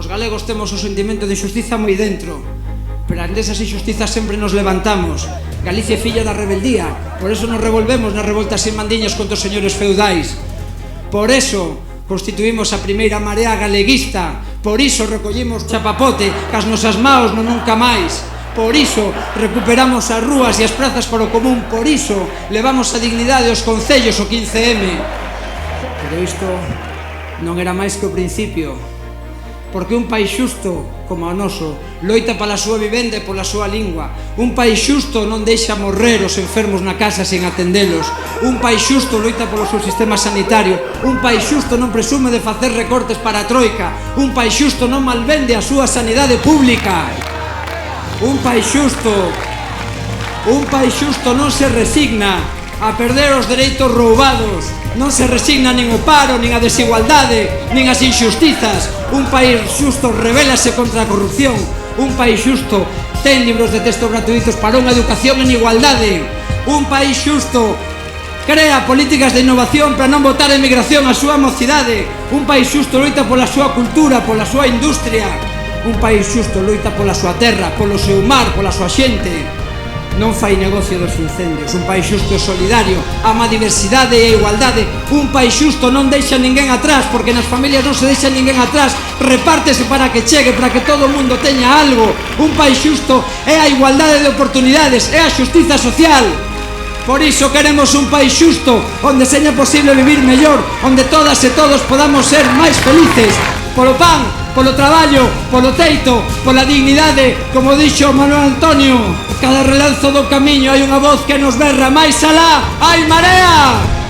Os galegos temos o sentimento de xustiza moi dentro, pero ante esas injustizas sempre nos levantamos. Galicia é filla da rebeldía, por eso nos revolvemos nas revoltas sin mandiñas contra os señores feudais. Por eso constituímos a primeira marea galeguista, por iso recollimos chapapote cas nosas maos no nunca máis. Por iso recuperamos as rúas e as prazas para o común, por iso levamos a dignidade aos concellos o 15M. Pero isto non era máis que o principio, porque un país xusto como o noso loita pola súa vivenda e pola súa lingua. Un país xusto non deixa morrer os enfermos na casa sen atendelos. Un país xusto loita polo seu sistema sanitario. Un país xusto non presume de facer recortes para a troika. Un país xusto non malvende a súa sanidade pública. Un país xusto non se resigna a perder os dereitos roubados, non se resigna nin o paro, nin a desigualdade, nin as injustizas. Un país xusto rebélase contra a corrupción. Un país xusto ten libros de texto gratuitos para unha educación en igualdade. Un país xusto crea políticas de innovación para non botar a emigración á súa mocidade. Un país xusto loita pola súa cultura, pola súa industria. Un país xusto loita pola súa terra, polo seu mar, pola súa xente. Non fai negocio dos incendios. Un país xusto e solidario, ama a diversidade e a igualdade. Un país xusto non deixa ninguén atrás, porque nas familias non se deixa ninguén atrás. Repártese para que chegue, para que todo o mundo teña algo. Un país xusto é a igualdade de oportunidades, é a xustiza social. Por iso queremos un país xusto, onde seña posible vivir mellor, onde todas e todos podamos ser máis felices. Polo pan, polo traballo, polo teito, pola dignidade, como dixo Manuel Antonio. Cada relanzo do camiño hai unha voz que nos berra máis alá, hai marea!